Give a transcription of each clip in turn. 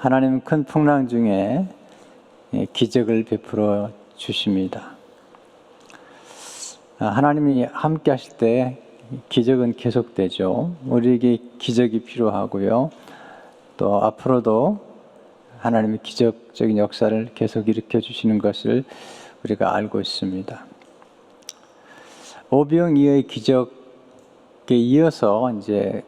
하나님은 큰 풍랑 중에 기적을 베풀어 주십니다. 하나님이 함께 하실 때 기적은 계속되죠. 우리에게 기적이 필요하고요. 또 앞으로도 하나님의 기적적인 역사를 계속 일으켜 주시는 것을 우리가 알고 있습니다. 오병이어의 기적에 이어서 이제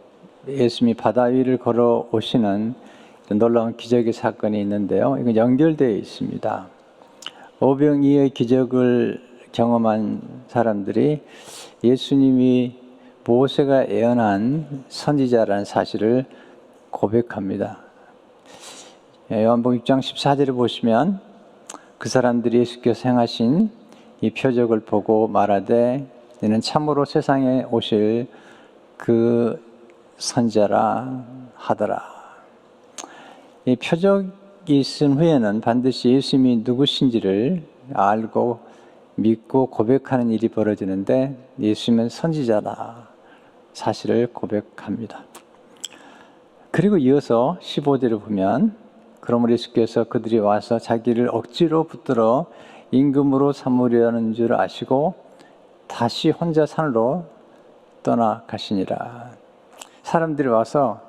예수님이 바다 위를 걸어 오시는 놀라운 기적의 사건이 있는데요. 이건 연결되어 있습니다. 오병이어의 기적을 경험한 사람들이 예수님이 모세가 예언한 선지자라는 사실을 고백합니다. 요한복음 6장 14절을 보시면 그 사람들이 예수께서 행하신 이 표적을 보고 말하되 이는 참으로 세상에 오실 그 선지자라 하더라. 이 표적이 있은 후에는 반드시 예수님이 누구신지를 알고 믿고 고백하는 일이 벌어지는데 예수님은 선지자다 사실을 고백합니다. 그리고 이어서 15절을 보면 그러므로 예수께서 그들이 와서 자기를 억지로 붙들어 임금으로 삼으려는 줄 아시고 다시 혼자 산으로 떠나가시니라. 사람들이 와서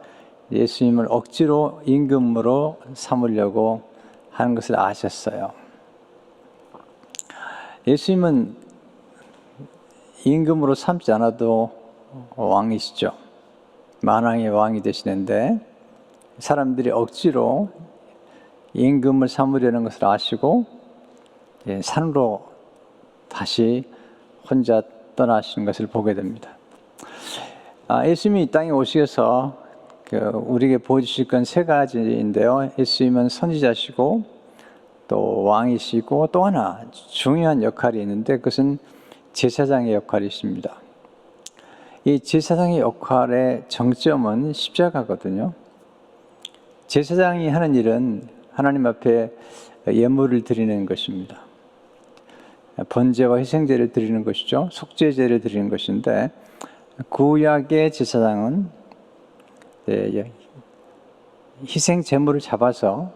예수님을 억지로 임금으로 삼으려고 하는 것을 아셨어요. 예수님은 임금으로 삼지 않아도 왕이시죠. 만왕의 왕이 되시는데 사람들이 억지로 임금을 삼으려는 것을 아시고 산으로 다시 혼자 떠나시는 것을 보게 됩니다. 예수님이 이 땅에 오셔서 우리에게 보여주실 건 세 가지인데요. 예수님은 선지자시고 또 왕이시고 또 하나 중요한 역할이 있는데 그것은 제사장의 역할이십니다. 이 제사장의 역할의 정점은 십자가거든요. 제사장이 하는 일은 하나님 앞에 예물을 드리는 것입니다. 번제와 희생제를 드리는 것이죠. 속죄제를 드리는 것인데 구약의 제사장은 희생 제물을 잡아서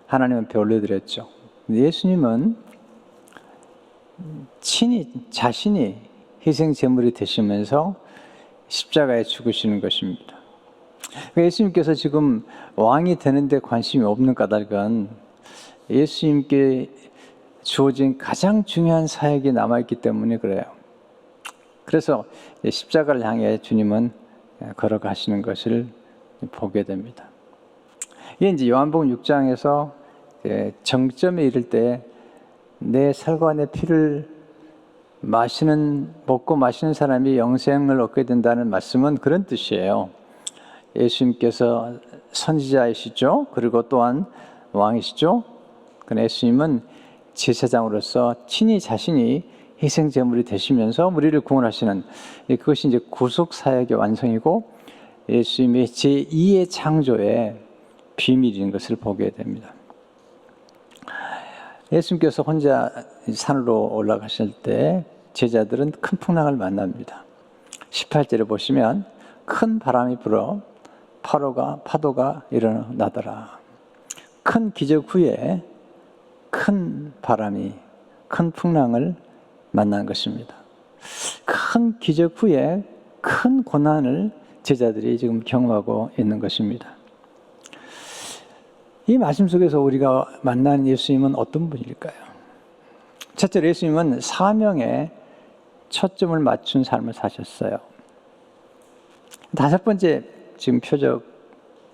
하나님 앞에 올려드렸죠. 예수님은 자신이 희생 제물이 되시면서 십자가에 죽으시는 것입니다. 예수님께서 지금 왕이 되는데 관심이 없는 까닭은 예수님께 주어진 가장 중요한 사역이 남아있기 때문에 그래요. 그래서 십자가를 향해 주님은 걸어가시는 것을 보게 됩니다. 이게 이제 요한복음 6장에서 정점에 이를 때 내 살과 내 피를 먹고 마시는 사람이 영생을 얻게 된다는 말씀은 그런 뜻이에요. 예수님께서 선지자이시죠. 그리고 또한 왕이시죠. 예수님은 제사장으로서 친히 자신이 희생제물이 되시면서 우리를 구원하시는 그것이 이제 구속 사역의 완성이고 예수님의 제2의 창조의 비밀인 것을 보게 됩니다. 예수님께서 혼자 산으로 올라가실 때 제자들은 큰 풍랑을 만납니다. 18절에 보시면 큰 바람이 불어 파도가 일어나더라. 큰 기적 후에 큰 바람이 큰 풍랑을 만난 것입니다. 큰 기적 후에 큰 고난을 제자들이 지금 경험하고 있는 것입니다. 이 말씀 속에서 우리가 만나는 예수님은 어떤 분일까요? 첫째로 예수님은 사명에 초점을 맞춘 삶을 사셨어요. 다섯 번째 지금 표적을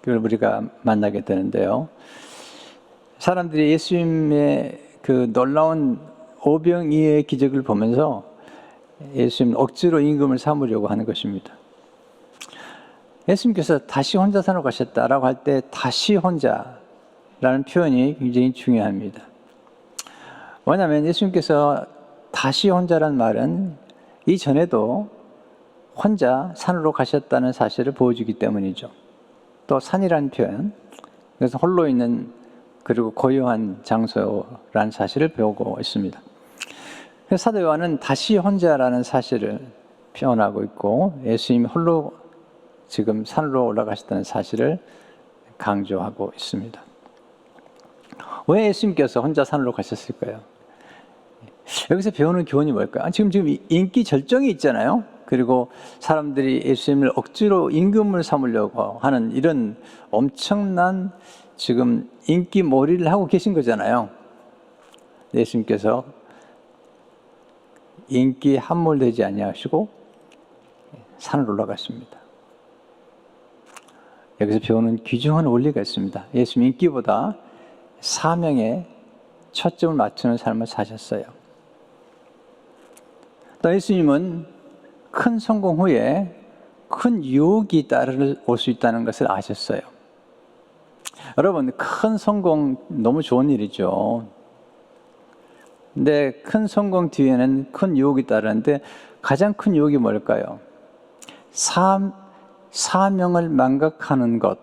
우리가 만나게 되는데요. 사람들이 예수님의 그 놀라운 오병이어의 기적을 보면서 예수님 억지로 임금을 삼으려고 하는 것입니다. 예수님께서 다시 혼자 산으로 가셨다라고 할 때 다시 혼자라는 표현이 굉장히 중요합니다. 왜냐하면 예수님께서 다시 혼자란 말은 이전에도 혼자 산으로 가셨다는 사실을 보여주기 때문이죠. 또 산이라는 표현, 그래서 홀로 있는 그리고 고요한 장소라는 사실을 배우고 있습니다. 그래서 사도 요한은 다시 혼자라는 사실을 표현하고 있고 예수님이 홀로 지금 산으로 올라가셨다는 사실을 강조하고 있습니다. 왜 예수님께서 혼자 산으로 가셨을까요? 여기서 배우는 교훈이 뭘까요? 지금 인기 절정이 있잖아요. 그리고 사람들이 예수님을 억지로 임금을 삼으려고 하는 이런 엄청난 지금 인기 몰이를 하고 계신 거잖아요. 예수님께서 인기에 함몰되지 아니하시고 산을 올라가십니다. 여기서 배우는 귀중한 원리가 있습니다. 예수님 인기보다 사명에 초점을 맞추는 삶을 사셨어요. 또 예수님은 큰 성공 후에 큰 유혹이 따라올 수 있다는 것을 아셨어요. 여러분, 큰 성공 너무 좋은 일이죠. 근데 큰 성공 뒤에는 큰 유혹이 따르는데 가장 큰 유혹이 뭘까요? 사명을 망각하는 것,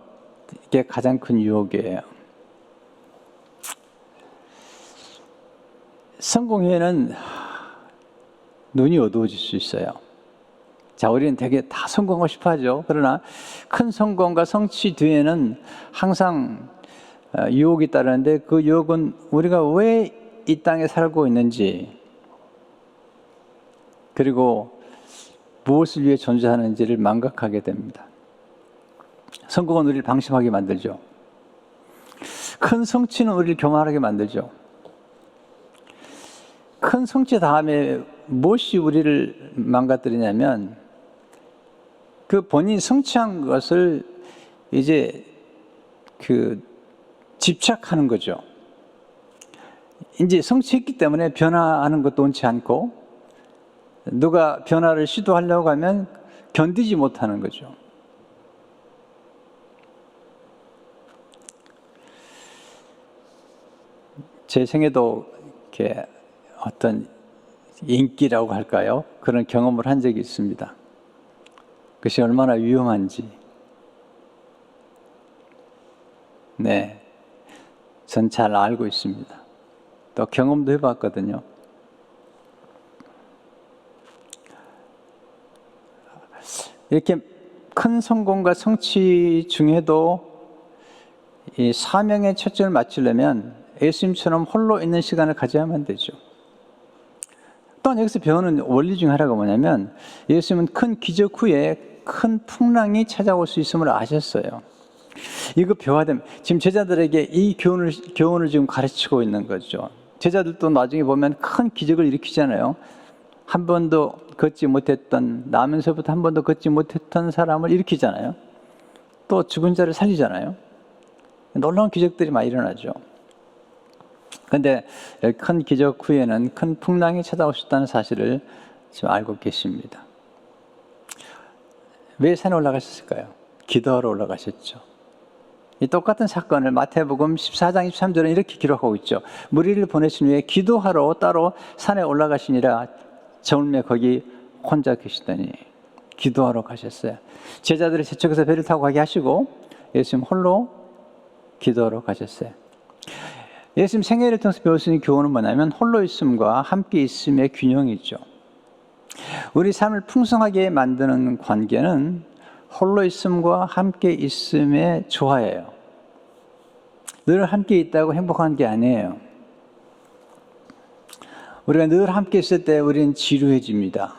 이게 가장 큰 유혹이에요. 성공 후에는 눈이 어두워질 수 있어요. 자, 우리는 되게 다 성공하고 싶어 하죠. 그러나 큰 성공과 성취 뒤에는 항상 유혹이 따르는데 그 유혹은 우리가 왜 이 땅에 살고 있는지, 그리고 무엇을 위해 존재하는지를 망각하게 됩니다. 성공은 우리를 방심하게 만들죠. 큰 성취는 우리를 교만하게 만들죠. 큰 성취 다음에 무엇이 우리를 망가뜨리냐면 그 본인이 성취한 것을 이제 집착하는 거죠. 이제 성취했기 때문에 변화하는 것도 원치 않고 누가 변화를 시도하려고 하면 견디지 못하는 거죠. 제 생에도 이렇게 어떤 인기라고 할까요? 그런 경험을 한 적이 있습니다. 그것이 얼마나 위험한지. 네, 전 잘 알고 있습니다. 또 경험도 해봤거든요. 이렇게 큰 성공과 성취 중에도 이 사명에 초점을 맞추려면 예수님처럼 홀로 있는 시간을 가져야만 되죠. 또한 여기서 배우는 원리 중 하나가 뭐냐면 예수님은 큰 기적 후에 큰 풍랑이 찾아올 수 있음을 아셨어요. 이거 배워야 됩니다. 지금 제자들에게 이 교훈을 지금 가르치고 있는 거죠. 제자들도 나중에 보면 큰 기적을 일으키잖아요. 한 번도 걷지 못했던, 나면서부터 한 번도 걷지 못했던 사람을 일으키잖아요. 또 죽은 자를 살리잖아요. 놀라운 기적들이 많이 일어나죠. 그런데 큰 기적 후에는 큰 풍랑이 찾아올 수 있다는 사실을 지금 알고 계십니다. 왜 산에 올라가셨을까요? 기도하러 올라가셨죠. 이 똑같은 사건을 마태복음 14장 23절은 이렇게 기록하고 있죠. 무리를 보내신 후에 기도하러 따로 산에 올라가시니라. 저물매 거기 혼자 계시더니 기도하러 가셨어요. 제자들을 저쪽에서 배를 타고 가게 하시고 예수님 홀로 기도하러 가셨어요. 예수님 생애를 통해서 배울 수 있는 교훈은 뭐냐면 홀로 있음과 함께 있음의 균형이죠. 우리 삶을 풍성하게 만드는 관계는 홀로 있음과 함께 있음의 조화예요. 늘 함께 있다고 행복한 게 아니에요. 우리가 늘 함께 있을 때 우리는 지루해집니다.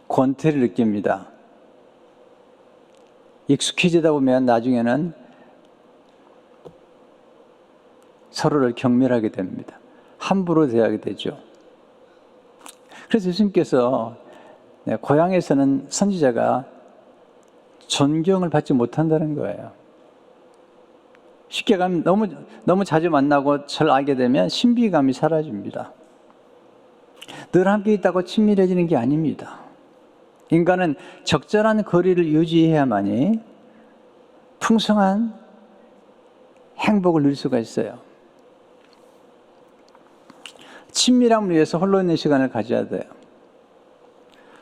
권태를 느낍니다. 익숙해지다 보면 나중에는 서로를 경멸하게 됩니다. 함부로 대하게 되죠. 그래서 예수님께서 고향에서는 선지자가 존경을 받지 못한다는 거예요. 쉽게 가면 너무 자주 만나고 절 알게 되면 신비감이 사라집니다. 늘 함께 있다고 친밀해지는 게 아닙니다. 인간은 적절한 거리를 유지해야만이 풍성한 행복을 누릴 수가 있어요. 친밀함을 위해서 홀로 있는 시간을 가져야 돼요.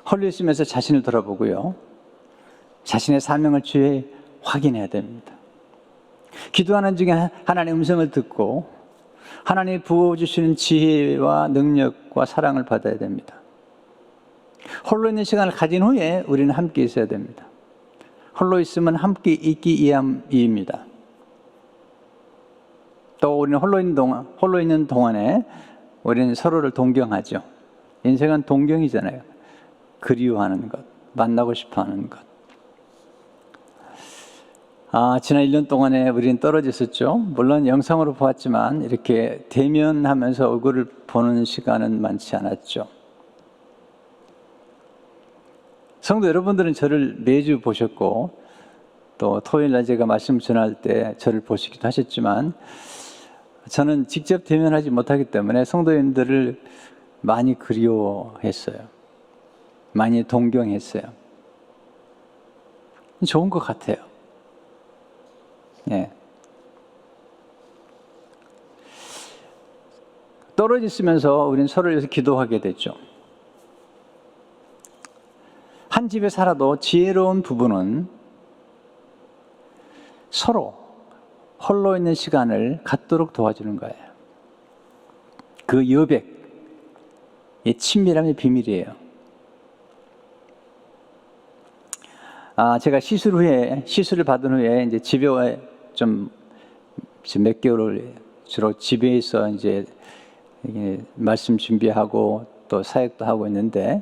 홀로 있으면서 자신을 돌아보고요. 자신의 사명을 주에 확인해야 됩니다. 기도하는 중에 하나님의 음성을 듣고 하나님이 부어주시는 지혜와 능력과 사랑을 받아야 됩니다. 홀로 있는 시간을 가진 후에 우리는 함께 있어야 됩니다. 홀로 있으면 함께 있기 이함입니다. 또 우리는 홀로 있는 동안에 우리는 서로를 동경하죠. 인생은 동경이잖아요. 그리워하는 것, 만나고 싶어 하는 것. 지난 1년 동안에 우리는 떨어졌었죠. 물론 영상으로 보았지만 이렇게 대면하면서 얼굴을 보는 시간은 많지 않았죠. 성도 여러분들은 저를 매주 보셨고 또 토요일 날 제가 말씀 전할 때 저를 보시기도 하셨지만 저는 직접 대면하지 못하기 때문에 성도님들을 많이 그리워했어요. 많이 동경했어요. 좋은 것 같아요. 예. 떨어져 있으면서 우리는 서로를 위해서 기도하게 됐죠. 한 집에 살아도 지혜로운 부부는 서로 홀로 있는 시간을 갖도록 도와주는 거예요. 그 여백의 친밀함의 비밀이에요. 제가 시술을 받은 후에 이제 집에 좀 몇 개월을 주로 집에서 이제 말씀 준비하고 또 사역도 하고 있는데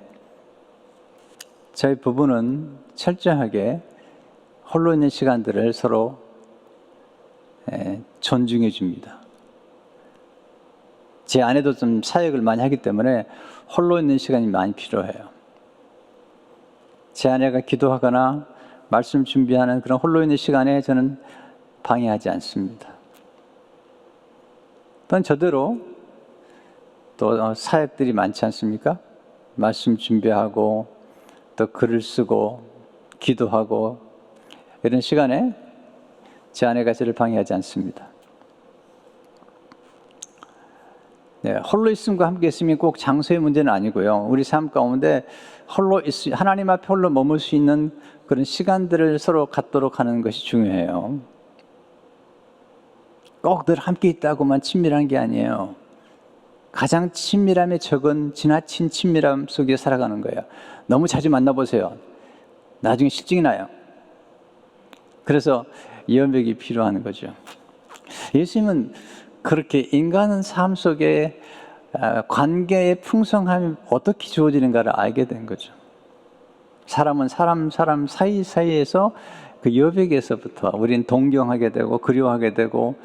저희 부부는 철저하게 홀로 있는 시간들을 서로 존중해 줍니다. 제 아내도 좀 사역을 많이 하기 때문에 홀로 있는 시간이 많이 필요해요. 제 아내가 기도하거나 말씀 준비하는 그런 홀로 있는 시간에 저는 방해하지 않습니다. 또한 저대로 또 사역들이 많지 않습니까? 말씀 준비하고 또 글을 쓰고 기도하고 이런 시간에 제 아내가 저를 방해하지 않습니다. 네, 홀로 있음과 함께 있음이 꼭 장소의 문제는 아니고요. 우리 삶 가운데 하나님 앞에 홀로 머물 수 있는 그런 시간들을 서로 갖도록 하는 것이 중요해요. 꼭 늘 함께 있다고만 친밀한 게 아니에요. 가장 친밀함의 적은 지나친 친밀함 속에 살아가는 거예요. 너무 자주 만나보세요. 나중에 실증이 나요. 그래서 여백이 필요한 거죠. 예수님은 그렇게 인간은 삶 속에 관계의 풍성함이 어떻게 주어지는가를 알게 된 거죠. 사람은 사람 사이사이에서 그 여백에서부터 우리는 동경하게 되고 그리워하게 되고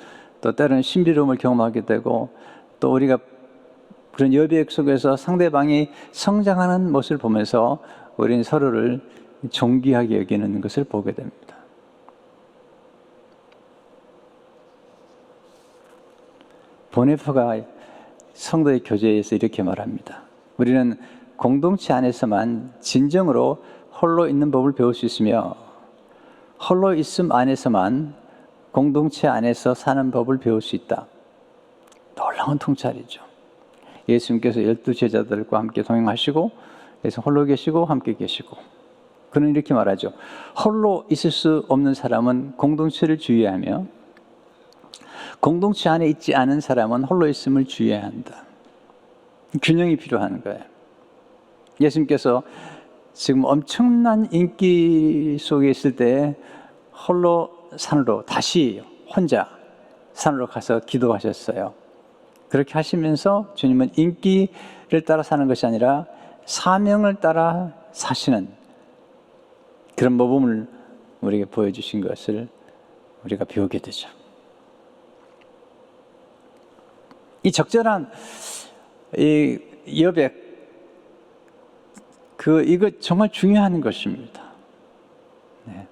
또 때로는 신비로움을 경험하게 되고 또 우리가 그런 여백 속에서 상대방이 성장하는 모습을 보면서 우리는 서로를 존귀하게 여기는 것을 보게 됩니다. 보네퍼가 성도의 교제에서 이렇게 말합니다. 우리는 공동체 안에서만 진정으로 홀로 있는 법을 배울 수 있으며 홀로 있음 안에서만 공동체 안에서 사는 법을 배울 수 있다. 놀라운 통찰이죠. 예수님께서 12제자들과 함께 동행하시고 그래서 홀로 계시고 함께 계시고 그는 이렇게 말하죠. 홀로 있을 수 없는 사람은 공동체를 주의하며 공동체 안에 있지 않은 사람은 홀로 있음을 주의해야 한다. 균형이 필요한 거예요. 예수님께서 지금 엄청난 인기 속에 있을 때 홀로 산으로 다시 혼자 산으로 가서 기도하셨어요. 그렇게 하시면서 주님은 인기를 따라 사는 것이 아니라 사명을 따라 사시는 그런 모범을 우리에게 보여주신 것을 우리가 배우게 되죠. 이 적절한 이 여백 이거 정말 중요한 것입니다. 네.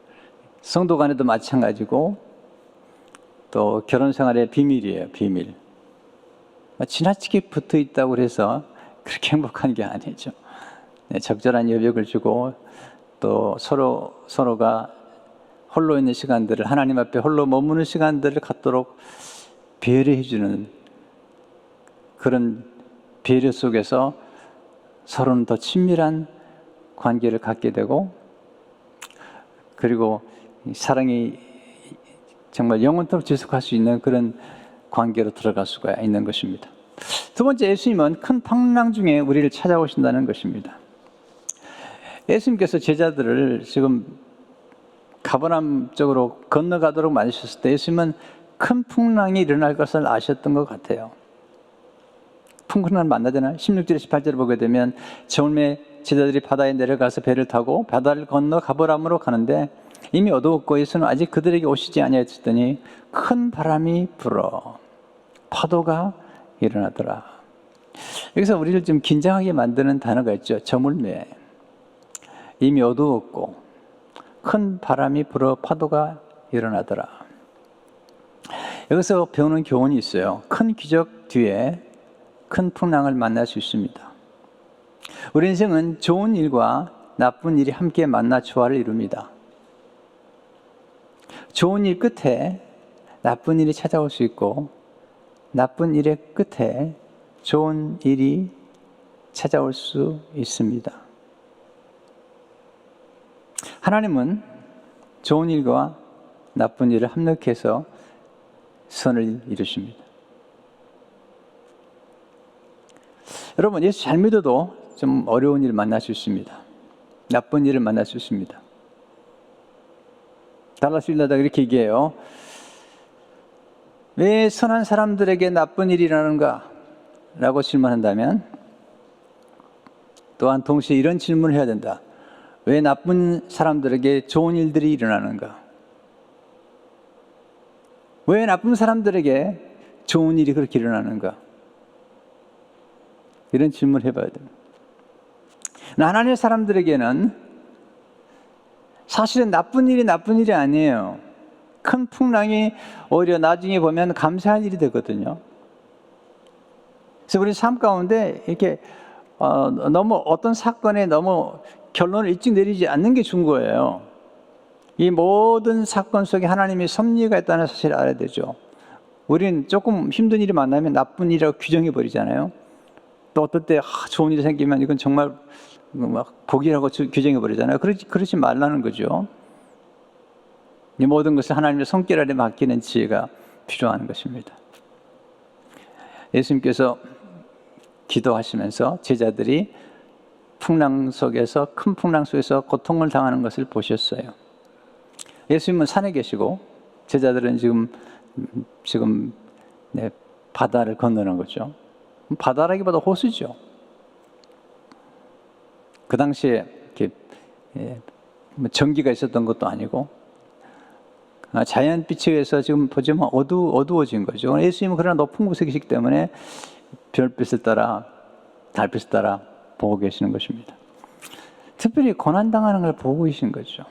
성도 간에도 마찬가지고 또 결혼 생활의 비밀이에요. 비밀. 지나치게 붙어 있다고 해서 그렇게 행복한 게 아니죠. 네, 적절한 여백을 주고 또 서로가 홀로 있는 시간들을 하나님 앞에 홀로 머무는 시간들을 갖도록 배려해 주는 그런 배려 속에서 서로는 더 친밀한 관계를 갖게 되고 그리고 사랑이 정말 영원토록 지속할 수 있는 그런 관계로 들어갈 수가 있는 것입니다. 두 번째, 예수님은 큰 풍랑 중에 우리를 찾아오신다는 것입니다. 예수님께서 제자들을 지금 가버나움 쪽으로 건너가도록 만드셨을 때 예수님은 큰 풍랑이 일어날 것을 아셨던 것 같아요. 풍랑을 만나잖아요. 16절, 18절을 보게 되면 저울매 제자들이 바다에 내려가서 배를 타고 바다를 건너 가버람으로 가는데 이미 어두웠고 예수는 아직 그들에게 오시지 아니하였더니 큰 바람이 불어 파도가 일어나더라. 여기서 우리를 좀 긴장하게 만드는 단어가 있죠. 저물매. 이미 어두웠고 큰 바람이 불어 파도가 일어나더라. 여기서 배우는 교훈이 있어요. 큰 기적 뒤에 큰 풍랑을 만날 수 있습니다. 우리 인생은 좋은 일과 나쁜 일이 함께 만나 조화를 이룹니다. 좋은 일 끝에 나쁜 일이 찾아올 수 있고 나쁜 일의 끝에 좋은 일이 찾아올 수 있습니다. 하나님은 좋은 일과 나쁜 일을 합력해서 선을 이루십니다. 여러분, 예수 잘 믿어도 좀 어려운 일을 만날 수 있습니다. 나쁜 일을 만날 수 있습니다. 달라스 윌러가 이렇게 얘기해요. 왜 선한 사람들에게 나쁜 일이 일어나는가? 라고 질문한다면 또한 동시에 이런 질문을 해야 된다. 왜 나쁜 사람들에게 좋은 일들이 일어나는가? 왜 나쁜 사람들에게 좋은 일이 그렇게 일어나는가? 이런 질문을 해봐야 됩니다. 하나님의 사람들에게는 사실은 나쁜 일이 아니에요. 큰 풍랑이 오히려 나중에 보면 감사할 일이 되거든요. 그래서 우리 삶 가운데 이렇게 너무 어떤 사건에 너무 결론을 일찍 내리지 않는 게 중요해요. 이 모든 사건 속에 하나님의 섭리가 있다는 사실을 알아야 되죠. 우리는 조금 힘든 일이 만나면 나쁜 일이라고 규정해 버리잖아요. 또 어떨 때 좋은 일이 생기면 이건 정말 막 복이라고 규정해 버리잖아요. 그러지 말라는 거죠. 이 모든 것을 하나님의 손길 아래 맡기는 지혜가 필요한 것입니다. 예수님께서 기도하시면서 제자들이 풍랑 속에서 큰 풍랑 속에서 고통을 당하는 것을 보셨어요. 예수님은 산에 계시고 제자들은 지금 바다를 건너는 거죠. 바다라기보다 호수죠. 그 당시에 이렇게 전기가 있었던 것도 아니고 자연빛에 의해서 지금 보지만 어두워진 거죠. 예수님은 그러나 높은 곳에 계시기 때문에 별빛을 따라 달빛을 따라 보고 계시는 것입니다. 특별히 고난당하는 걸 보고 계신 거죠.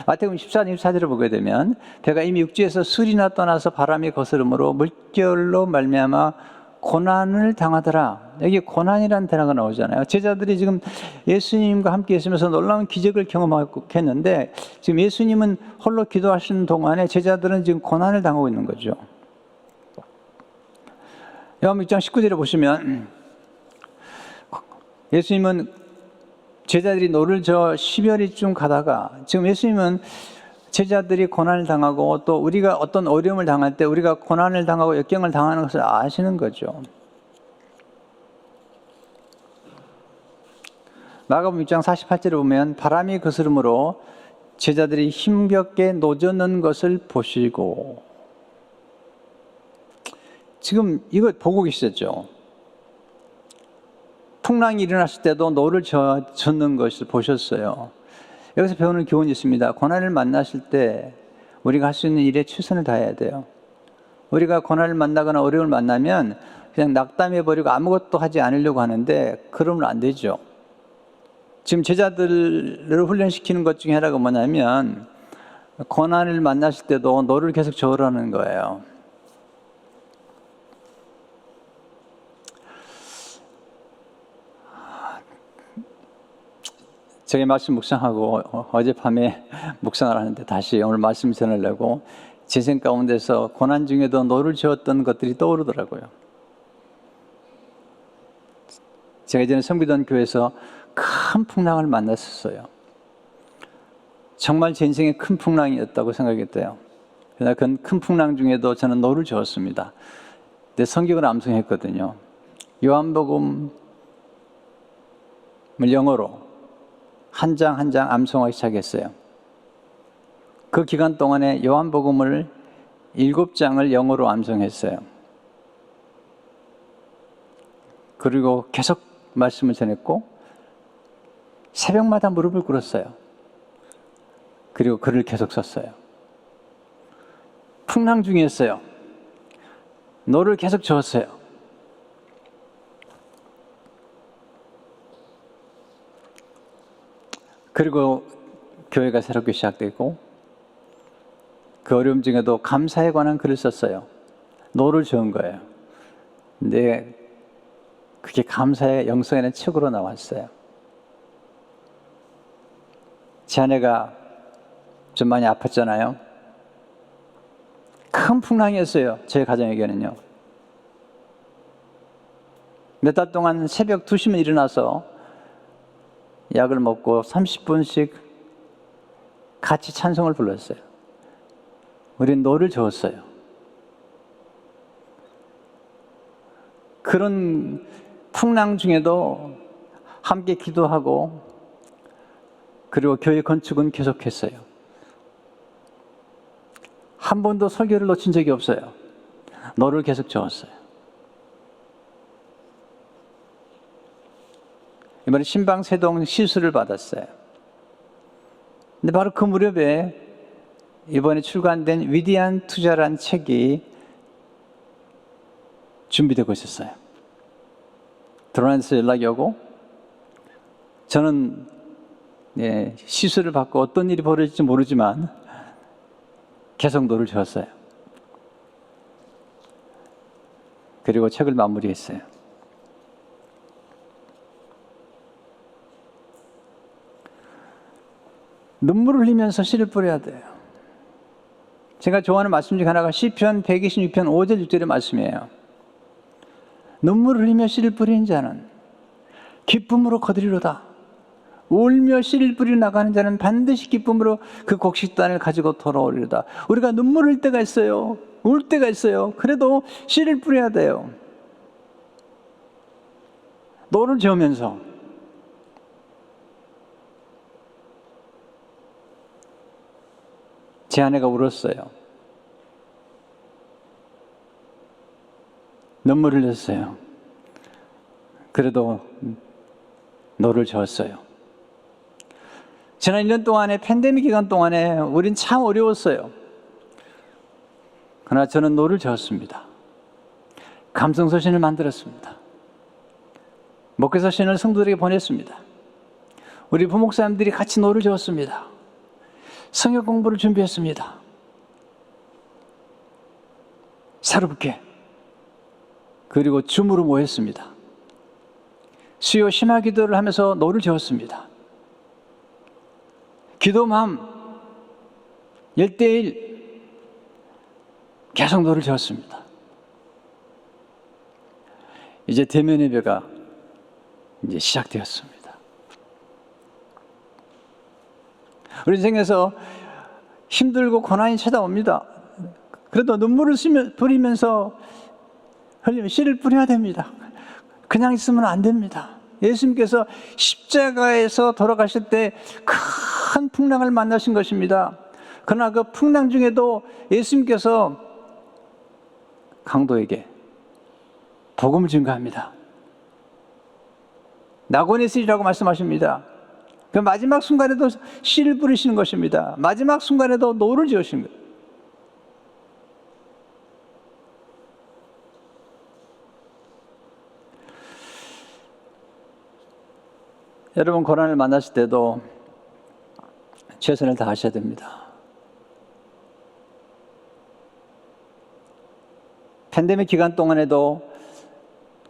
마태복음 14장 24절을 보게 되면 배가 이미 육지에서 술이나 떠나서 바람이 거스름으로 물결로 말미암아 고난을 당하더라. 여기 고난이라는 단어가 나오잖아요. 제자들이 지금 예수님과 함께 있으면서 놀라운 기적을 경험했는데 지금 예수님은 홀로 기도하시는 동안에 제자들은 지금 고난을 당하고 있는 거죠. 요한복음 6장 19절에 보시면 예수님은 제자들이 노를 저 10여리쯤 가다가 지금 예수님은 제자들이 고난을 당하고 또 우리가 어떤 어려움을 당할 때 우리가 고난을 당하고 역경을 당하는 것을 아시는 거죠. 마가복음 6장 48절에 보면 바람이 거스름으로 제자들이 힘겹게 노젓는 것을 보시고 지금 이거 보고 계시죠. 풍랑이 일어났을 때도 노를 젓는 것을 보셨어요. 여기서 배우는 교훈이 있습니다. 고난을 만났을 때 우리가 할 수 있는 일에 최선을 다해야 돼요. 우리가 고난을 만나거나 어려움을 만나면 그냥 낙담해버리고 아무것도 하지 않으려고 하는데 그러면 안 되죠. 지금 제자들을 훈련시키는 것 중에 하나가 뭐냐면 고난을 만났을 때도 노를 계속 저으라는 거예요. 저희 말씀 묵상하고 어젯밤에 묵상을 하는데 다시 오늘 말씀 전하려고 제 생 가운데서 고난 중에도 노를 저었던 것들이 떠오르더라고요. 제가 이제는 성비던 교회에서 큰 풍랑을 만났었어요. 정말 제 인생에 큰 풍랑이었다고 생각했대요. 그러나 그 큰 풍랑 중에도 저는 노를 저었습니다. 내 성경을 암송했거든요. 요한복음을 영어로 한 장 한 장 암송하기 시작했어요. 그 기간 동안에 요한복음을 7장을 영어로 암송했어요. 그리고 계속 말씀을 전했고 새벽마다 무릎을 꿇었어요. 그리고 글을 계속 썼어요. 풍랑 중이었어요. 노를 계속 저었어요. 그리고 교회가 새롭게 시작되고 그 어려움 중에도 감사에 관한 글을 썼어요. 노를 저은 거예요. 근데 그게 감사의 영성에는 책으로 나왔어요. 제 아내가 좀 많이 아팠잖아요. 큰 풍랑이었어요. 제 가정에게는요. 몇 달 동안 새벽 2시면 일어나서 약을 먹고 30분씩 같이 찬송을 불렀어요. 우린 노를 저었어요. 그런 풍랑 중에도 함께 기도하고 그리고 교회 건축은 계속했어요. 한 번도 설교를 놓친 적이 없어요. 노를 계속 저었어요. 이번에 심방세동 시술을 받았어요. 근데 바로 그 무렵에 이번에 출간된 위대한 투자란 책이 준비되고 있었어요. 드론에서 연락이 오고 저는 시술을 받고 어떤 일이 벌어질지 모르지만 계속 노를 저었어요. 그리고 책을 마무리했어요. 눈물을 흘리면서 씨를 뿌려야 돼요. 제가 좋아하는 말씀 중 하나가 시편 126편 5절 6절의 말씀이에요. 눈물을 흘리며 씨를 뿌리는 자는 기쁨으로 거두리로다. 울며 씨를 뿌리러 나가는 자는 반드시 기쁨으로 그 곡식단을 가지고 돌아오리로다. 우리가 눈물을 흘릴 때가 있어요. 울 때가 있어요. 그래도 씨를 뿌려야 돼요. 노를 저으면서. 제 아내가 울었어요. 눈물을 흘렸어요. 그래도 노를 저었어요. 지난 1년 동안에 팬데믹 기간 동안에 우린 참 어려웠어요. 그러나 저는 노를 저었습니다. 감성서신을 만들었습니다. 목회서신을 성도들에게 보냈습니다. 우리 부목사님들이 같이 노를 저었습니다. 성역 공부를 준비했습니다. 새롭게. 그리고 줌으로 모였습니다. 수요 심화 기도를 하면서 노를 저었습니다. 기도맘 1:1 계속 노를 저었습니다. 이제 대면 예배가 이제 시작되었습니다. 우리 인생에서 힘들고 고난이 찾아옵니다. 그래도 눈물을 뿌리면서 씨를 뿌려야 됩니다. 그냥 있으면 안 됩니다. 예수님께서 십자가에서 돌아가실 때 큰 풍랑을 만나신 것입니다. 그러나 그 풍랑 중에도 예수님께서 강도에게 복음을 증거합니다. 낙원에 있으리라고 말씀하십니다. 그 마지막 순간에도 씨를 뿌리시는 것입니다. 마지막 순간에도 노를 지으신 거예요. 여러분 고난을 만났을 때도 최선을 다하셔야 됩니다. 팬데믹 기간 동안에도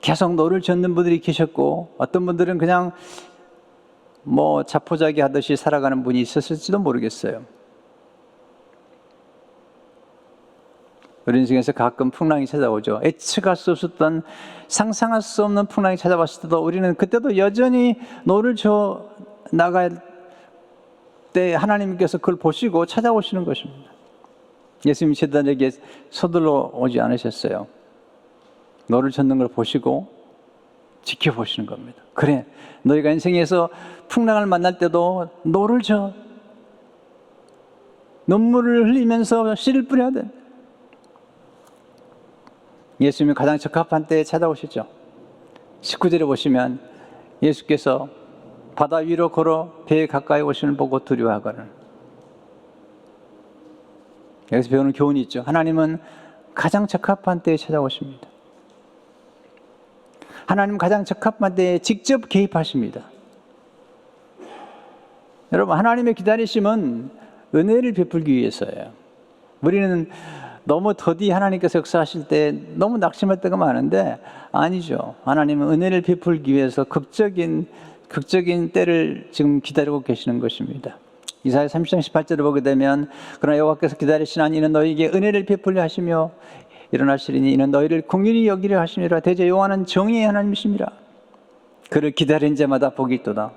계속 노를 젓는 분들이 계셨고 어떤 분들은 그냥 자포자기 하듯이 살아가는 분이 있었을지도 모르겠어요. 우리 인생에서 가끔 풍랑이 찾아오죠. 예측할 수 없었던 상상할 수 없는 풍랑이 찾아왔을 때도 우리는 그때도 여전히 노를 저 나갈 때 하나님께서 그걸 보시고 찾아오시는 것입니다. 예수님이 제자들에게 서둘러 오지 않으셨어요. 노를 젓는 걸 보시고 지켜보시는 겁니다. 그래, 너희가 인생에서 풍랑을 만날 때도 노를 저 눈물을 흘리면서 씨를 뿌려야 돼. 예수님이 가장 적합한 때에 찾아오셨죠. 19절에 보시면 예수께서 바다 위로 걸어 배에 가까이 오시는 보고 두려워하거늘. 여기서 배우는 교훈이 있죠. 하나님은 가장 적합한 때에 찾아오십니다. 하나님은 가장 적합한 때에 직접 개입하십니다. 여러분, 하나님의 기다리심은 은혜를 베풀기 위해서예요. 우리는 너무 더디 하나님께서 역사하실 때 너무 낙심할 때가 많은데 아니죠. 하나님은 은혜를 베풀기 위해서 극적인 때를 지금 기다리고 계시는 것입니다. 이사야 30장 18절을 보게 되면 그러나 여호와께서 기다리시나니 이는 너희에게 은혜를 베풀려 하시며 일어나시리니 이는 너희를 긍휼히 여기려 하심이라. 대저 여호와는 정의의 하나님이십니다. 그를 기다린 자마다 복이 있도다.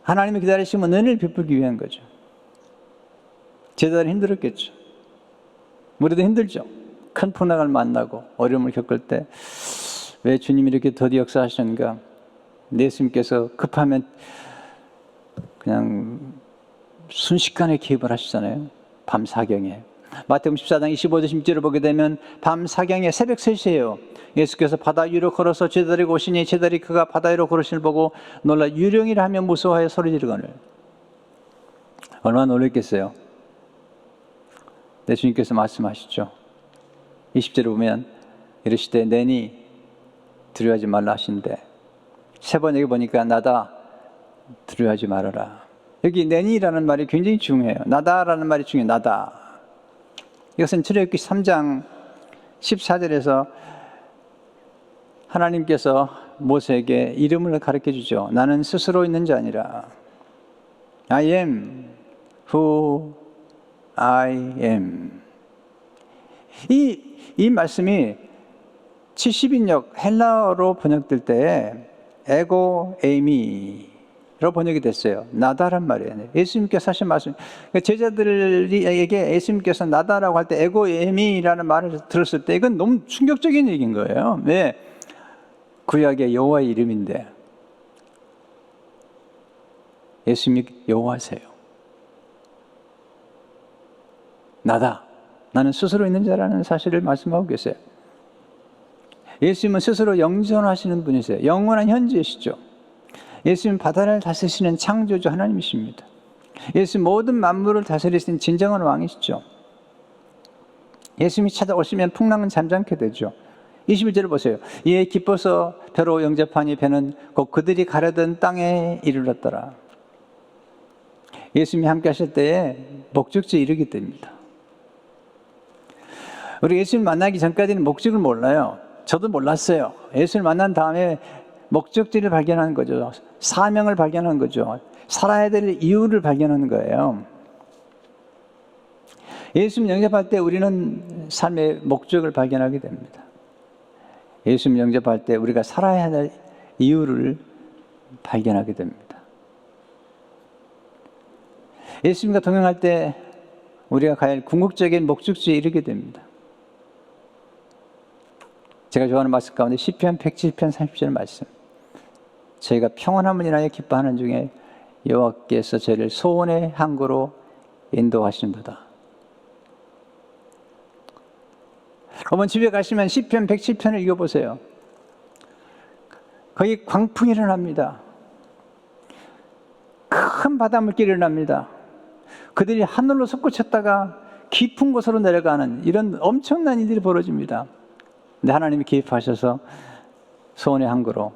하나님의 기다리심은 은혜를 베풀기 위한 거죠. 제자들이 힘들었겠죠. 우리도 힘들죠. 큰 풍랑을 만나고 어려움을 겪을 때 왜 주님이 이렇게 더디 역사하시는가. 예수님께서 급하면 그냥 순식간에 개입을 하시잖아요. 밤 사경에. 마태복음 14장 25절 16절을 보게 되면 밤 사경에 새벽 3시에요. 예수께서 바다 위로 걸어서 제자들이 오시니 제자들이 그가 바다 위로 걸으시는 보고 놀라 유령이라 하며 무서워하여 소리 지르거늘. 얼마나 놀랐겠어요. 네, 주님께서 말씀하시죠. 20절에 보면 이르시되 내니 두려워하지 말라 하신데 세 번 여기 보니까 나다 두려워하지 말아라. 여기 내니라는 말이 굉장히 중요해요. 나다라는 말이 중요해요. 나다. 이것은 출애굽기 3장 14절에서 하나님께서 모세에게 이름을 가르쳐 주죠. 나는 스스로 있는 자 아니라 I am who I am. 이 말씀이 70인역 헬라어로 번역될 때 에고 에이미로 번역이 됐어요. 나다란 말이에요. 예수님께서 하신 말씀. 제자들에게 예수님께서 나다라고 할 때 에고 에이미라는 말을 들었을 때 이건 너무 충격적인 얘기인 거예요. 왜? 구약의 여호와의 이름인데 예수님이 여호와세요. 나다. 나는 스스로 있는 자라는 사실을 말씀하고 계세요. 예수님은 스스로 영존하시는 분이세요. 영원한 현재이시죠. 예수님은 바다를 다스리시는 창조주 하나님이십니다. 예수님 모든 만물을 다스리시는 진정한 왕이시죠. 예수님이 찾아오시면 풍랑은 잠잠게 되죠. 21절을 보세요. 이에 기뻐서 배로 영접하니 배는 곧 그들이 가려던 땅에 이르렀더라. 예수님이 함께 하실 때에 목적지에 이르게 됩니다. 우리 예수님 만나기 전까지는 목적을 몰라요. 저도 몰랐어요. 예수를 만난 다음에 목적지를 발견하는 거죠. 사명을 발견하는 거죠. 살아야 될 이유를 발견하는 거예요. 예수님 영접할 때 우리는 삶의 목적을 발견하게 됩니다. 예수님 영접할 때 우리가 살아야 할 이유를 발견하게 됩니다. 예수님과 동행할 때 우리가 가야 할 궁극적인 목적지에 이르게 됩니다. 제가 좋아하는 말씀 가운데 시편 107편 30절 말씀. 저희가 평안함을 인하여 기뻐하는 중에 여호와께서 저희를 소원의 항구로 인도하신도다. 어머니 집에 가시면 시편 107편을 읽어보세요. 거기 광풍이 일어납니다. 큰 바닷물길이 일어납니다. 그들이 하늘로 솟구쳤다가 깊은 곳으로 내려가는 이런 엄청난 일들이 벌어집니다. 근데 하나님이 개입하셔서 소원의 항구로.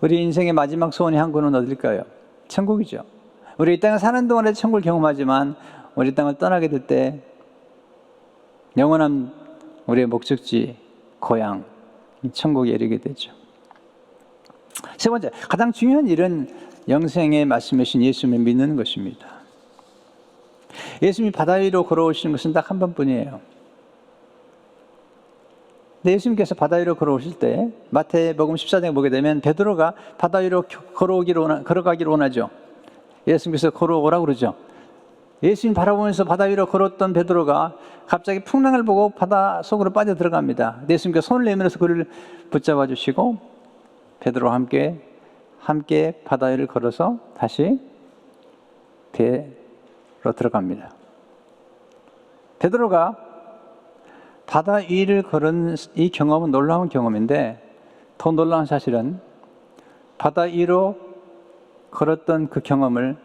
우리 인생의 마지막 소원의 항구는 어딜까요? 천국이죠. 우리 이 땅에 사는 동안에 천국을 경험하지만 우리 땅을 떠나게 될 때 영원한 우리의 목적지, 고향, 천국에 이르게 되죠. 세 번째, 가장 중요한 일은 영생의 말씀이신 예수님을 믿는 것입니다. 예수님이 바다 위로 걸어오시는 것은 딱 한 번뿐이에요. 근데 예수님께서 바다 위로 걸어오실 때 마태복음 14장에 보게 되면 베드로가 바다 위로 걸어가기를 원하죠. 예수님께서 걸어오라고 그러죠. 예수님 바라보면서 바다 위로 걸었던 베드로가 갑자기 풍랑을 보고 바다 속으로 빠져 들어갑니다. 예수님께서 손을 내밀어서 그를 붙잡아 주시고 베드로와 함께 바다 위를 걸어서 다시 배로 들어갑니다. 베드로가 바다 위를 걸은 이 경험은 놀라운 경험인데, 더 놀라운 사실은 바다 위로 걸었던 그 경험을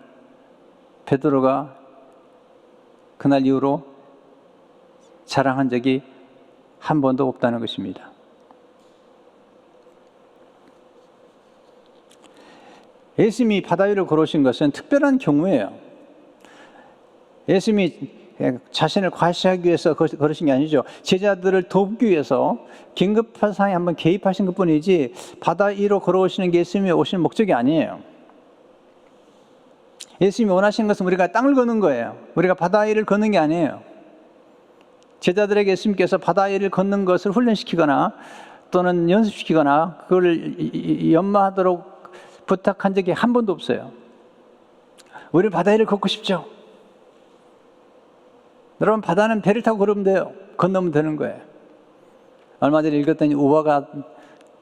베드로가 그날 이후로 자랑한 적이 한 번도 없다는 것입니다. 예수님이 바다 위를 걸으신 것은 특별한 경우예요. 예수님이 자신을 과시하기 위해서 걸으신 게 아니죠. 제자들을 돕기 위해서 긴급한 상황에 한번 개입하신 것뿐이지, 바다 위로 걸어오시는 게 예수님이 오시는 목적이 아니에요. 예수님이 원하시는 것은 우리가 땅을 걷는 거예요. 우리가 바다 위를 걷는 게 아니에요. 제자들에게 예수님께서 바다 위를 걷는 것을 훈련시키거나 또는 연습시키거나 그걸 연마하도록 부탁한 적이 한 번도 없어요. 우리 바다 위를 걷고 싶죠? 여러분, 바다는 배를 타고 걸으면 돼요. 건너면 되는 거예요. 얼마 전에 읽었더니 우화가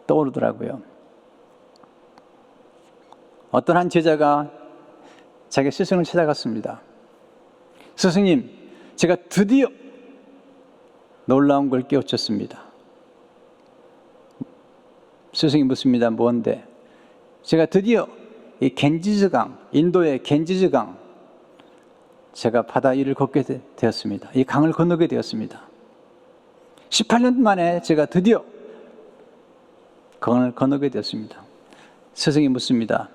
떠오르더라고요. 어떤 한 제자가 자기 스승을 찾아갔습니다. 스승님, 제가 드디어 놀라운 걸 깨우쳤습니다. 스승이 묻습니다. 뭔데? 제가 드디어 이 겐지즈강, 인도의 겐지즈강, 제가 바다 위를 걷게 되었습니다. 이 강을 건너게 되었습니다. 18년 만에 제가 드디어 강을 건너게 되었습니다. 스승이 묻습니다.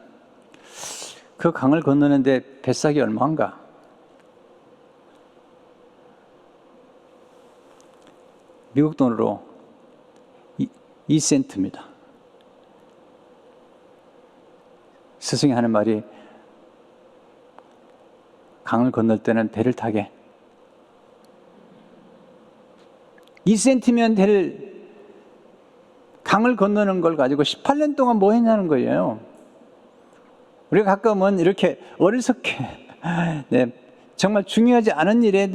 그 강을 건너는데 뱃삭이 얼마인가? 미국 돈으로 2센트입니다. 스승이 하는 말이, 강을 건널 때는 배를 타게. 2센트면 될 강을 건너는 걸 가지고 18년 동안 뭐 했냐는 거예요. 우리가 가끔은 이렇게 어리석게 네, 정말 중요하지 않은 일에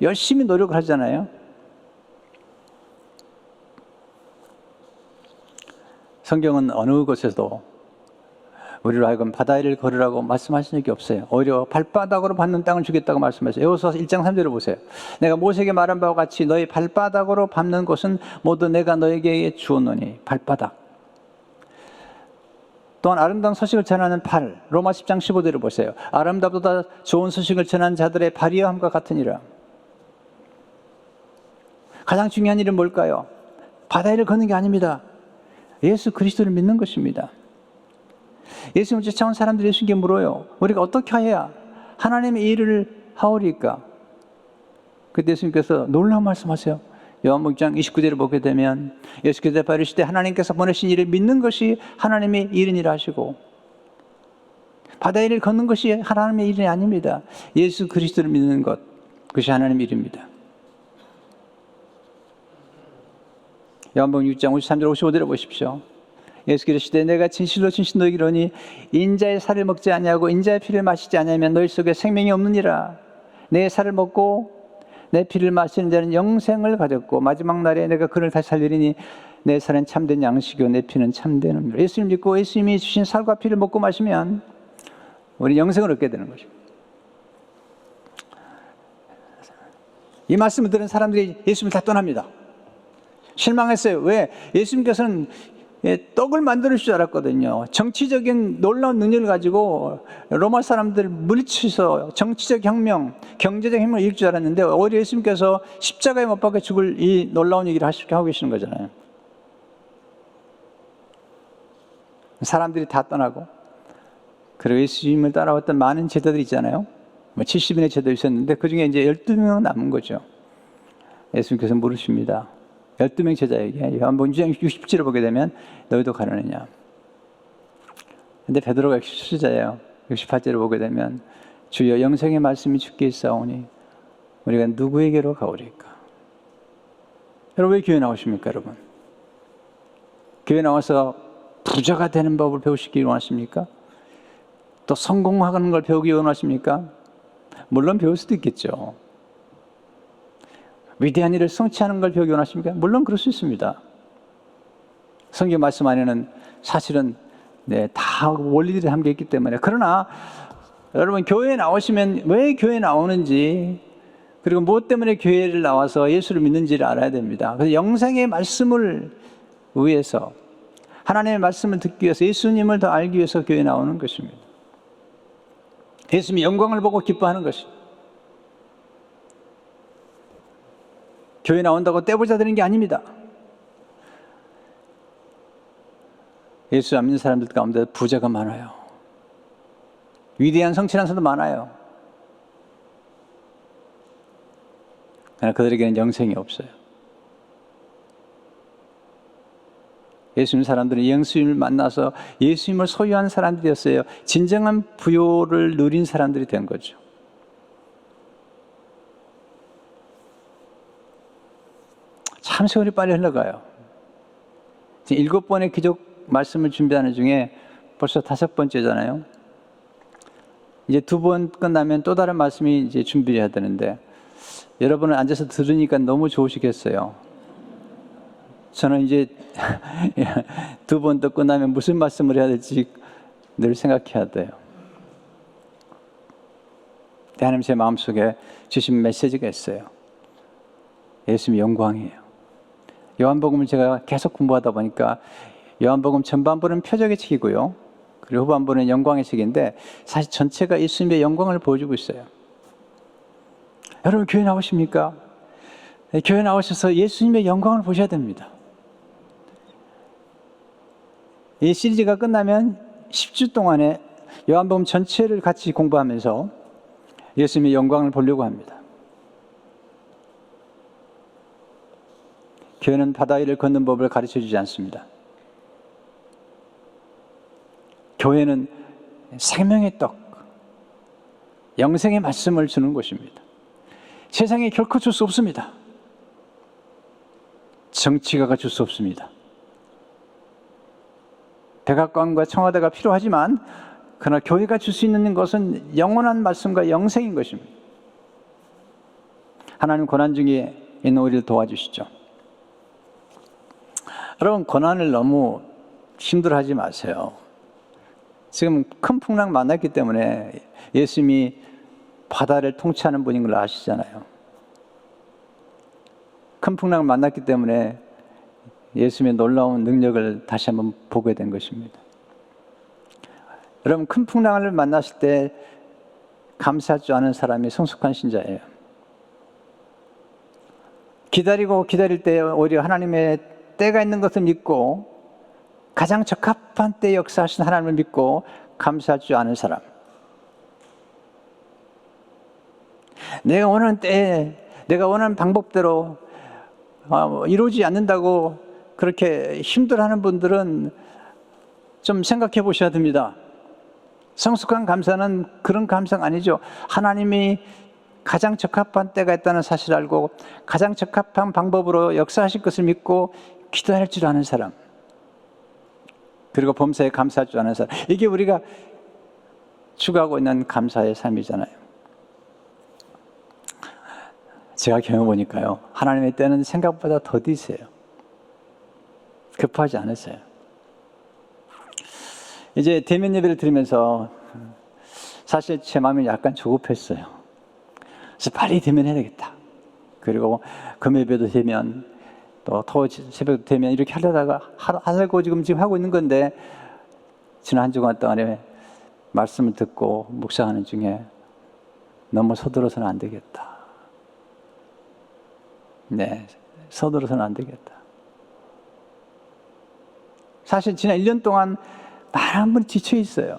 열심히 노력을 하잖아요. 성경은 어느 곳에서도 우리로 하여금 바다 위를 걸으라고 말씀하신 적이 없어요. 오히려 발바닥으로 밟는 땅을 주겠다고 말씀하셨어요. 여호수아서 1장 3절을 보세요. 내가 모세에게 말한 바와 같이 너희 발바닥으로 밟는 곳은 모두 내가 너에게 주었노니. 발바닥. 또한 아름다운 소식을 전하는 팔, 로마 10장 15절을 보세요. 아름답보다 좋은 소식을 전하는 자들의 발이여 함과 같으니라. 가장 중요한 일은 뭘까요? 바다 위를 걷는 게 아닙니다. 예수 그리스도를 믿는 것입니다. 예수님을 쫓아온 사람들이 예수님께 물어요. 우리가 어떻게 해야 하나님의 일을 하오리까? 그때 예수님께서 놀라운 말씀하세요. 요한복음 6장 29절을 보게 되면 예수께서 바르시되 하나님께서 보내신 일을 믿는 것이 하나님의 일이니라 하시고, 바다 일을 걷는 것이 하나님의 일이 아닙니다. 예수 그리스도를 믿는 것, 그것이 하나님의 일입니다. 요한복음 6장 53절 55절을 보십시오. 예수께서 이르시되 내가 진실로 진실로 너희에게 이르노니 인자의 살을 먹지 아니하고 인자의 피를 마시지 아니하면 너희 속에 생명이 없느니라. 내 살을 먹고 내 피를 마시는 자는 영생을 가졌고 마지막 날에 내가 그를 다시 살리리니 내 살은 참된 양식이요 내 피는 참된 음료. 예수님 믿고 예수님이 주신 살과 피를 먹고 마시면 우리 영생을 얻게 되는 것입니다. 이 말씀을 들은 사람들이 예수님을 다 떠납니다. 실망했어요. 왜? 예수님께서는 떡을 만들 줄 알았거든요. 정치적인 놀라운 능력을 가지고 로마 사람들을 물리쳐서 정치적 혁명, 경제적 혁명을 이룰 줄 알았는데 오히려 예수님께서 십자가에 못 박혀 죽을 이 놀라운 얘기를 하고 계시는 거잖아요. 사람들이 다 떠나고, 그리고 예수님을 따라왔던 많은 제자들이 있잖아요. 70인의 제자들이 있었는데 그 중에 이제 12명은 남은 거죠. 예수님께서 물으십니다. 12명 제자에게 요한복음 6장 60절을 보게 되면 너희도 가려느냐. 근데 베드로가 역시 수제자예요. 68절을 보게 되면 주여 영생의 말씀이 주께 있사오니 우리가 누구에게로 가오리까. 여러분, 왜 교회 나오십니까? 여러분, 교회 나와서 부자가 되는 법을 배우시기 원하십니까? 또 성공하는 걸 배우기 원하십니까? 물론 배울 수도 있겠죠. 위대한 일을 성취하는 걸 배우기 원하십니까? 물론 그럴 수 있습니다. 성경 말씀 안에는 사실은 다 원리들이 담겨 있기 때문에. 그러나 여러분, 교회에 나오시면 왜 교회에 나오는지 그리고 무엇 때문에 교회를 나와서 예수를 믿는지를 알아야 됩니다. 그래서 영생의 말씀을 위해서, 하나님의 말씀을 듣기 위해서, 예수님을 더 알기 위해서 교회에 나오는 것입니다. 예수님의 영광을 보고 기뻐하는 것입니다. 교회 나온다고 떼부자 되는 게 아닙니다. 예수 안 믿는 사람들 가운데 부자가 많아요. 위대한 성취한 사람도 많아요. 그러나 그들에게는 영생이 없어요. 예수님 사람들은 예수님을 만나서 예수님을 소유한 사람들이었어요. 진정한 부요를 누린 사람들이 된 거죠. 참 세월이 빨리 흘러가요. 지금 7번의 기적 말씀을 준비하는 중에 벌써 5번째잖아요. 이제 2번 끝나면 또 다른 말씀이 이제 준비해야 되는데, 여러분은 앉아서 들으니까 너무 좋으시겠어요. 저는 이제 2번 또 끝나면 무슨 말씀을 해야 될지 늘 생각해야 돼요. 하나님 제 마음속에 주신 메시지가 있어요. 예수님의 영광이에요. 요한복음을 제가 계속 공부하다 보니까 요한복음 전반부는 표적의 책이고요, 그리고 후반부는 영광의 책인데 사실 전체가 예수님의 영광을 보여주고 있어요. 여러분 교회 나오십니까? 교회 나오셔서 예수님의 영광을 보셔야 됩니다. 이 시리즈가 끝나면 10주 동안에 요한복음 전체를 같이 공부하면서 예수님의 영광을 보려고 합니다. 교회는 바다 위를 걷는 법을 가르쳐주지 않습니다. 교회는 생명의 떡, 영생의 말씀을 주는 곳입니다. 세상에 결코 줄 수 없습니다. 정치가가 줄 수 없습니다. 백악관과 청와대가 필요하지만 그러나 교회가 줄 수 있는 것은 영원한 말씀과 영생인 것입니다. 하나님 고난 중에 있는 우리를 도와주시죠. 여러분 고난을 너무 힘들어하지 마세요. 지금 큰 풍랑 만났기 때문에 예수님이 바다를 통치하는 분인 걸 아시잖아요. 큰 풍랑을 만났기 때문에 예수님의 놀라운 능력을 다시 한번 보게 된 것입니다. 여러분 큰 풍랑을 만났을 때 감사할 줄 아는 사람이 성숙한 신자예요. 기다리고 기다릴 때 오히려 하나님의 때가 있는 것을 믿고 가장 적합한 때에 역사하신 하나님을 믿고 감사할 줄 아는 사람. 내가 원하는 때에 내가 원하는 방법대로 이루어지지 않는다고 그렇게 힘들어하는 분들은 좀 생각해 보셔야 됩니다. 성숙한 감사는 그런 감사가 아니죠. 하나님이 가장 적합한 때가 있다는 사실을 알고 가장 적합한 방법으로 역사하실 것을 믿고 기도할 줄 아는 사람, 그리고 범사에 감사할 줄 아는 사람, 이게 우리가 추구하고 있는 감사의 삶이잖아요. 제가 경험해보니까요, 하나님의 때는 생각보다 더디세요. 급하지 않으세요. 이제 대면 예배를 드리면서 사실 제 마음이 약간 조급했어요. 그래서 빨리 대면해야 되겠다. 그리고 금요예배도 되면 또 새벽도 되면 이렇게 하려다가 하려고 지금 하고 있는 건데, 지난 한 주간 동안에 말씀을 듣고 묵상하는 중에 너무 서둘러서는 안 되겠다. 네, 서둘러서는 안 되겠다. 사실 지난 1년 동안 많은 분이 지쳐 있어요.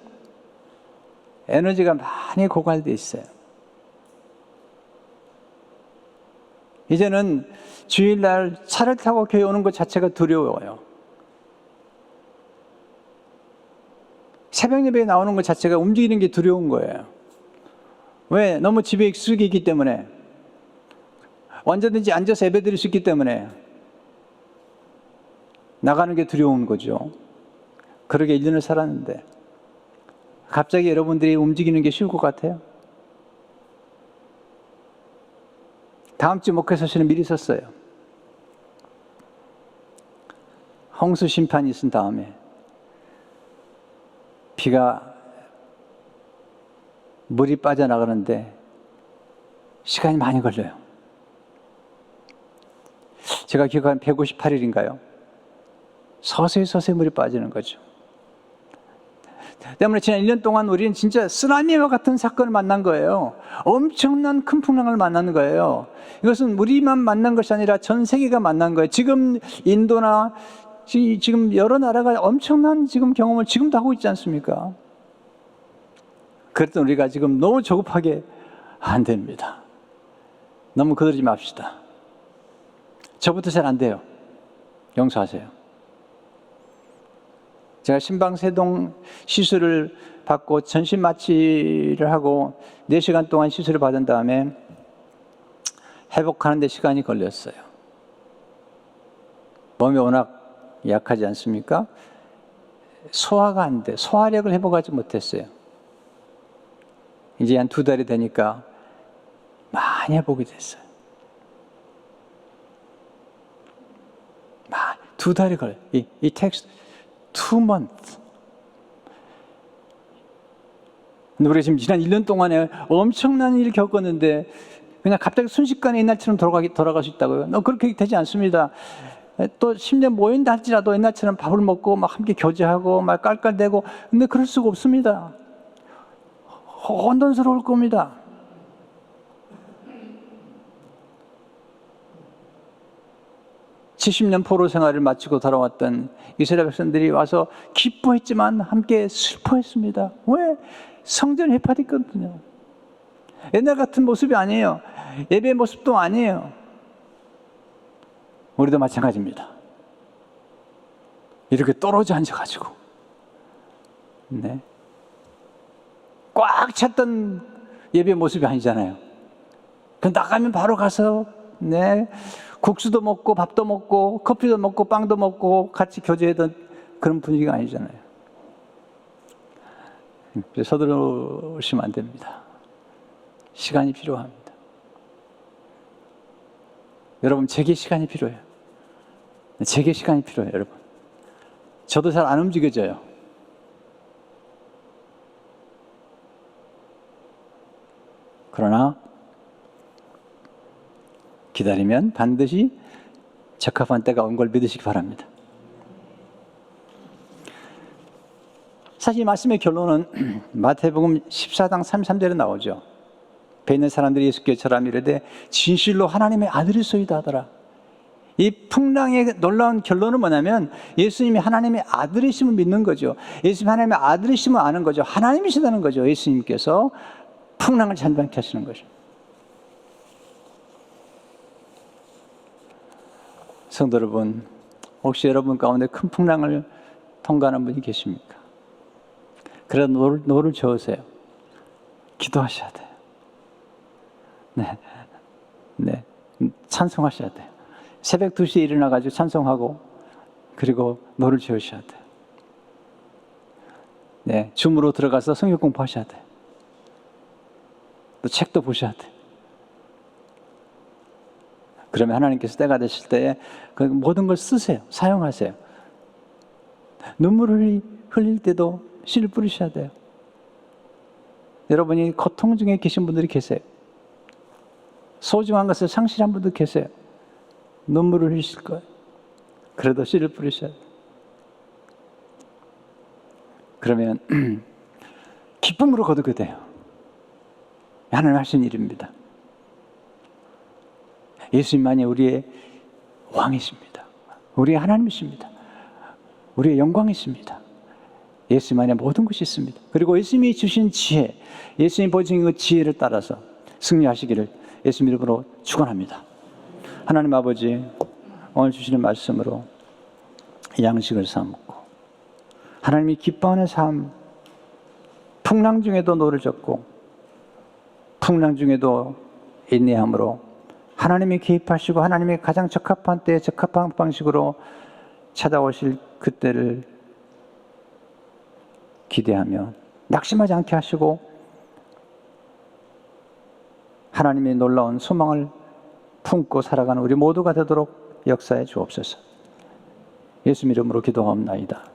에너지가 많이 고갈되어 있어요. 이제는 주일날 차를 타고 교회 오는 것 자체가 두려워요. 새벽 예배에 나오는 것 자체가 움직이는 게 두려운 거예요. 왜? 너무 집에 익숙해 있기 때문에, 언제든지 앉아서 예배 드릴 수 있기 때문에 나가는 게 두려운 거죠. 그러게 1년을 살았는데 갑자기 여러분들이 움직이는 게 쉬울 것 같아요? 다음 주 목회 서신을 미리 썼어요. 홍수 심판이 있은 다음에 비가 물이 빠져나가는데 시간이 많이 걸려요. 제가 기억하는 158일인가요? 서서히 물이 빠지는 거죠. 때문에 지난 1년 동안 우리는 진짜 쓰나미와 같은 사건을 만난 거예요. 엄청난 큰 풍랑을 만난 거예요. 이것은 우리만 만난 것이 아니라 전 세계가 만난 거예요. 지금 인도나 지금 여러 나라가 엄청난 지금 경험을 지금도 하고 있지 않습니까? 그랬던 우리가 지금 너무 조급하게 안 됩니다. 너무 거들지 맙시다. 저부터 잘 안 돼요. 용서하세요. 제가 심방세동 시술을 받고 전신 마취를 하고 4시간 동안 시술을 받은 다음에 회복하는 데 시간이 걸렸어요. 몸이 워낙 약하지 않습니까? 소화가 안 돼. 소화력을 회복하지 못했어요. 이제 한 2달이 되니까 많이 회복이 됐어요. 2달이 걸려요. 이 텍스트 2 months. 근데 우리가 지금 지난 1년 동안에 엄청난 일을 겪었는데 그냥 갑자기 순식간에 옛날처럼 돌아갈 수 있다고요? 그렇게 되지 않습니다. 또 10년 모인다 할지라도 옛날처럼 밥을 먹고 막 함께 교제하고 막 깔깔대고, 근데 그럴 수가 없습니다. 혼돈스러울 겁니다. (70년) 포로 생활을 마치고 돌아왔던 이스라엘 백성들이 와서 기뻐했지만 함께 슬퍼했습니다. 왜? 성전이 회파됐거든요. 옛날 같은 모습이 아니에요. 예배의 모습도 아니에요. 우리도 마찬가지입니다. 이렇게 떨어져 앉아가지고 꽉 찼던 예배의 모습이 아니잖아요. 그 나가면 바로 가서 국수도 먹고 밥도 먹고 커피도 먹고 빵도 먹고 같이 교제하던 그런 분위기가 아니잖아요. 서두르시면 안 됩니다. 시간이 필요합니다. 여러분, 제게 시간이 필요해요. 제게 시간이 필요해요, 여러분. 저도 잘 안 움직여져요. 그러나 기다리면 반드시 적합한 때가 온 걸 믿으시기 바랍니다. 사실 이 말씀의 결론은 마태복음 14장 33절에 나오죠. 배 있는 사람들이 예수께 절하며 이르되 진실로 하나님의 아들이소이다 하더라. 이 풍랑의 놀라운 결론은 뭐냐면 예수님이 하나님의 아들이심을 믿는 거죠. 예수님이 하나님의 아들이심을 아는 거죠. 하나님이시다는 거죠. 예수님께서 풍랑을 잔잔케 하시는 거죠. 성도 여러분, 혹시 여러분 가운데 큰 풍랑을 통과하는 분이 계십니까? 그래도 노를 저으세요. 기도하셔야 돼요. 찬송하셔야 돼요. 새벽 2시에 일어나가지고 찬송하고, 그리고 노를 저으셔야 돼요. 줌으로 들어가서 성경 공부하셔야 돼요. 또 책도 보셔야 돼요. 그러면 하나님께서 때가 되실 때에 그 모든 걸 쓰세요. 사용하세요. 눈물을 흘릴 때도 씨를 뿌리셔야 돼요. 여러분이 고통 중에 계신 분들이 계세요. 소중한 것을 상실한 분도 계세요. 눈물을 흘리실 거예요. 그래도 씨를 뿌리셔야 돼요. 그러면 기쁨으로 거두게 돼요. 하나님 하신 일입니다. 예수님만이 우리의 왕이십니다. 우리의 하나님이십니다. 우리의 영광이십니다. 예수님만의 모든 것이 있습니다. 그리고 예수님이 주신 지혜, 예수님이 보여주신 그 지혜를 따라서 승리하시기를 예수님 이름으로 축원합니다. 하나님 아버지, 오늘 주시는 말씀으로 양식을 삼고 하나님이 기뻐하는 삶, 풍랑 중에도 노를 젓고 풍랑 중에도 인내함으로 하나님이 개입하시고 하나님이 가장 적합한 때에 적합한 방식으로 찾아오실 그때를 기대하며 낙심하지 않게 하시고 하나님의 놀라운 소망을 품고 살아가는 우리 모두가 되도록 역사해 주옵소서. 예수 이름으로 기도하옵나이다.